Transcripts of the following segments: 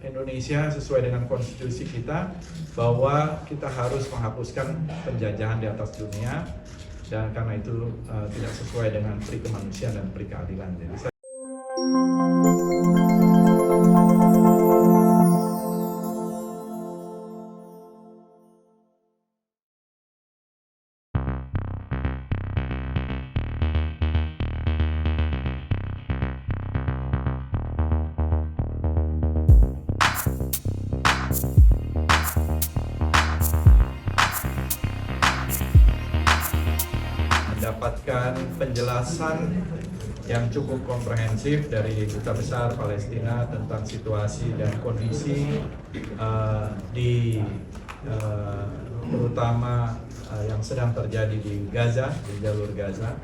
Indonesia sesuai dengan konstitusi kita bahwa kita harus menghapuskan penjajahan di atas dunia, dan karena itu tidak sesuai dengan pri kemanusiaan dan pri keadilan. Jadi mendapatkan penjelasan yang cukup komprehensif dari Duta Besar Palestina tentang situasi dan kondisi terutama yang sedang terjadi di Gaza, di jalur Gaza.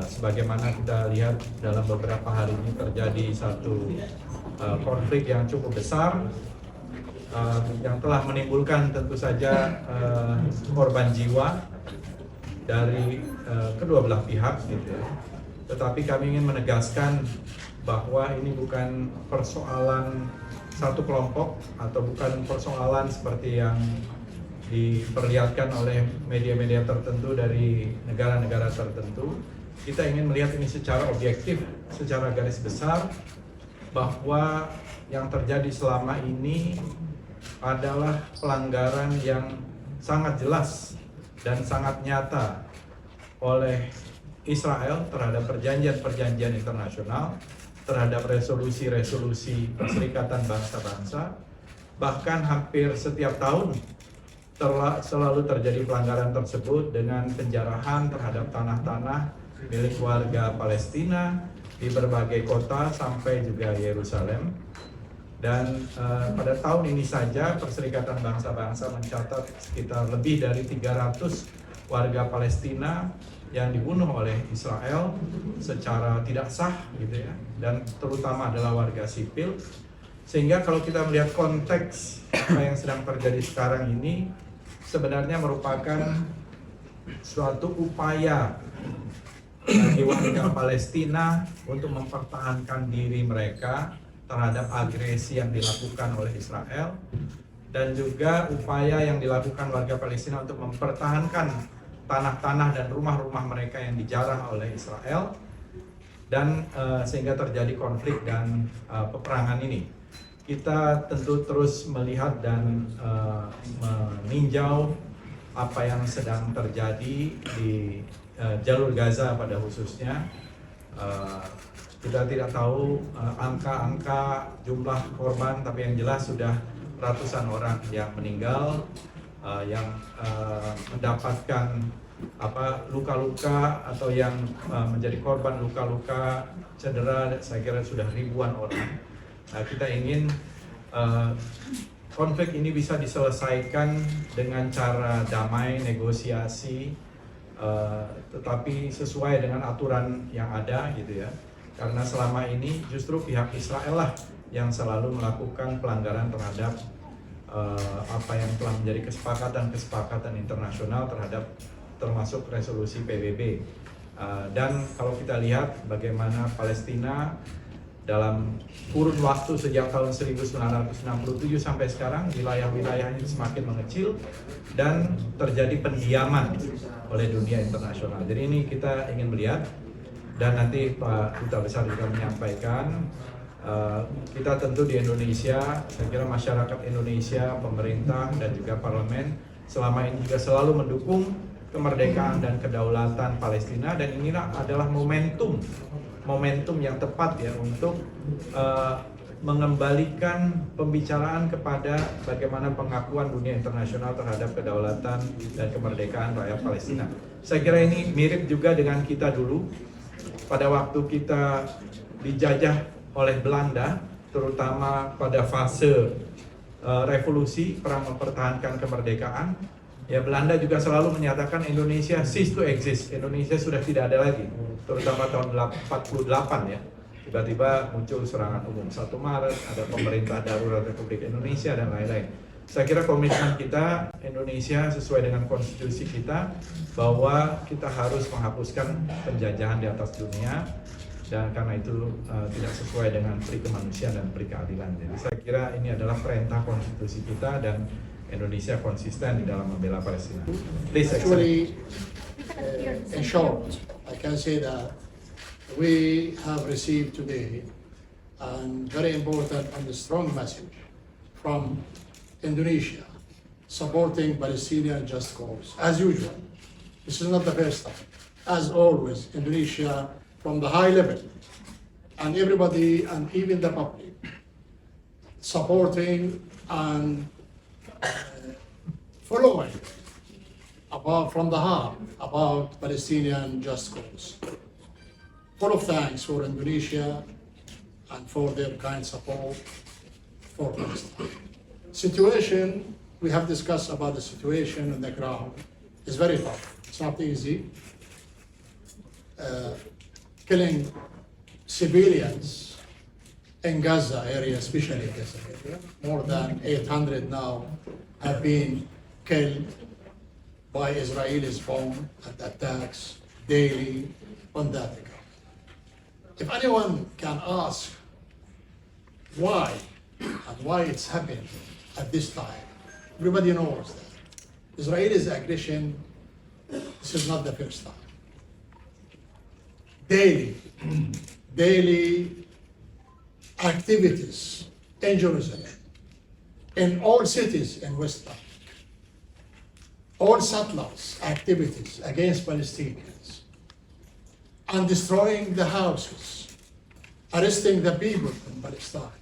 Sebagaimana kita lihat dalam beberapa hari ini terjadi satu konflik yang cukup besar yang telah menimbulkan tentu saja korban jiwa dari kedua belah pihak, gitu ya. Tetapi kami ingin menegaskan bahwa ini bukan persoalan satu kelompok atau bukan persoalan seperti yang diperlihatkan oleh media-media tertentu dari negara-negara tertentu. Kita ingin melihat ini secara objektif, secara garis besar, bahwa yang terjadi selama ini adalah pelanggaran yang sangat jelas dan sangat nyata oleh Israel terhadap perjanjian-perjanjian internasional, terhadap resolusi-resolusi Perserikatan Bangsa-Bangsa. Bahkan hampir setiap tahun selalu terjadi pelanggaran tersebut dengan penjarahan terhadap tanah-tanah milik warga Palestina di berbagai kota sampai juga Yerusalem. Dan pada tahun ini saja Perserikatan Bangsa-Bangsa mencatat sekitar lebih dari 300 warga Palestina yang dibunuh oleh Israel secara tidak sah, gitu ya, dan terutama adalah warga sipil. Sehingga kalau kita melihat konteks apa yang sedang terjadi sekarang ini sebenarnya merupakan suatu upaya bagi warga Palestina untuk mempertahankan diri mereka terhadap agresi yang dilakukan oleh Israel, dan juga upaya yang dilakukan warga Palestina untuk mempertahankan tanah-tanah dan rumah-rumah mereka yang dijarah oleh Israel, dan sehingga terjadi konflik dan peperangan ini. Kita tentu terus melihat dan meninjau apa yang sedang terjadi di jalur Gaza pada khususnya. Kita tidak tahu angka-angka jumlah korban, tapi yang jelas sudah ratusan orang yang meninggal, yang mendapatkan luka-luka atau yang menjadi korban luka-luka, cedera. Saya kira sudah ribuan orang. Kita ingin konflik ini bisa diselesaikan dengan cara damai, negosiasi, tetapi sesuai dengan aturan yang ada, gitu ya. Karena selama ini justru pihak Israel lah yang selalu melakukan pelanggaran terhadap apa yang telah menjadi kesepakatan internasional termasuk resolusi PBB. Dan kalau kita lihat bagaimana Palestina dalam kurun waktu sejak tahun 1967 sampai sekarang, wilayah-wilayahnya semakin mengecil dan terjadi pendiaman oleh dunia internasional. Jadi ini kita ingin melihat, dan nanti Pak Duta Besar juga menyampaikan, kita tentu di Indonesia, saya kira masyarakat Indonesia, pemerintah dan juga parlemen selama ini juga selalu mendukung kemerdekaan dan kedaulatan Palestina, dan inilah adalah momentum yang tepat ya untuk mengembalikan pembicaraan kepada bagaimana pengakuan dunia internasional terhadap kedaulatan dan kemerdekaan rakyat Palestina. Saya kira ini mirip juga dengan kita dulu pada waktu kita dijajah oleh Belanda, terutama pada fase revolusi perang mempertahankan kemerdekaan. Ya, Belanda juga selalu menyatakan Indonesia cease to exist. Indonesia sudah tidak ada lagi, terutama tahun 48 ya. Tiba-tiba muncul serangan umum 1 Maret, ada pemerintah darurat Republik Indonesia dan lain-lain. Saya kira komitmen kita Indonesia sesuai dengan konstitusi kita bahwa kita harus menghapuskan penjajahan di atas dunia, dan karena itu tidak sesuai dengan pri kemanusiaan dan pri keadilan. Jadi saya kira ini adalah perintah konstitusi kita dan Indonesia konsisten di dalam membela Palestina. Please, Actually, in short, I can say that we have received today a very important and strong message from Indonesia supporting Palestinian just cause. As usual, this is not the first time. As always, Indonesia from the high level and everybody and even the public supporting and following about from the heart about Palestinian just cause. Full of thanks for Indonesia and for their kind support for Palestine. Situation we have discussed about the situation on the ground is very tough. It's not easy. Killing civilians in Gaza area, especially Gaza area, more than 800 now have been killed by Israelis bomb and attacks daily on that account. If anyone can ask why and why it's happening at this time, everybody knows that Israelis aggression, this is not the first time. Daily activities in Jerusalem, in all cities in West Bank, all settlers' activities against Palestinians, and destroying the houses, arresting the people in Palestine,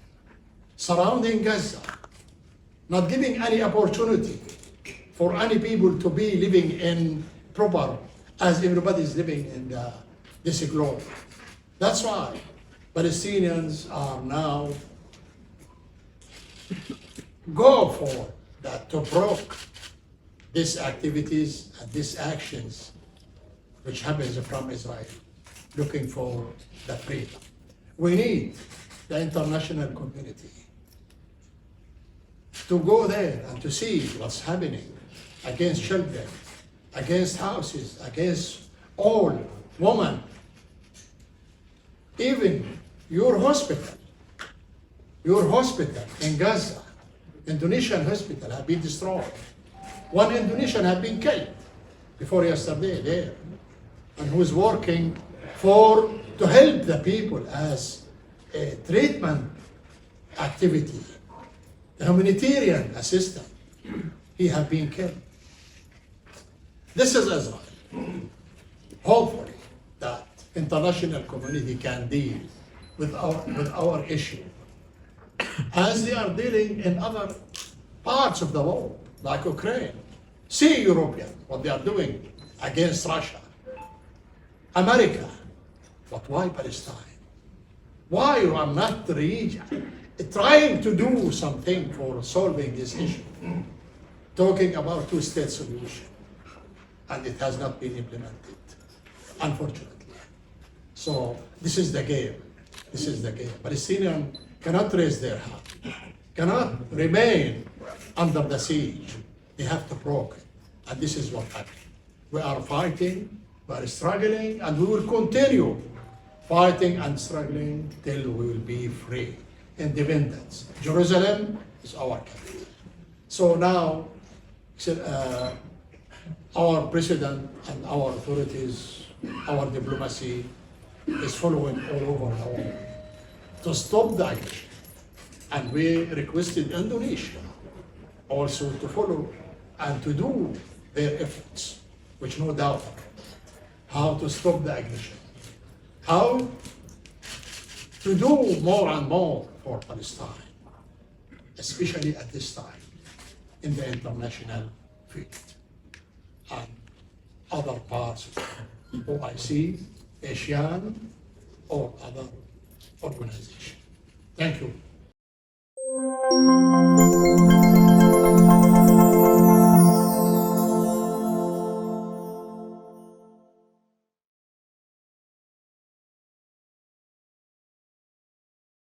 surrounding Gaza, not giving any opportunity for any people to be living in proper, as everybody is living in this globe. That's why Palestinians are now go for that to block these activities and these actions which happens from Israel, looking for the freedom. We need the international community to go there and to see what's happening against children, against houses, against all women. Even your hospital in Gaza, Indonesian hospital, have been destroyed. One Indonesian had been killed before yesterday there, and who is working to help the people as a treatment activity, the humanitarian assistant. He had been killed. This is Israel. Hopefully that international community can deal with our issue as they are dealing in other parts of the world, like Ukraine. See European, what they are doing against Russia. America, but why Palestine? Why you are not the region trying to do something for solving this issue? Talking about two-state solution, and it has not been implemented, unfortunately. So this is the game. This is the game. Palestinians cannot raise their hand, cannot remain under the siege. They have to break it. And this is what happened. We are fighting, we are struggling, and we will continue fighting and struggling till we will be free. Independence. Jerusalem is our capital. So now, our president and our authorities, our diplomacy is following all over the world to stop the aggression. And we requested Indonesia also to follow and to do their efforts, which no doubt how to stop the aggression, how to do more and more for Palestine, especially at this time in the international field and other parts of OIC, ASEAN, or other organizations. Thank you.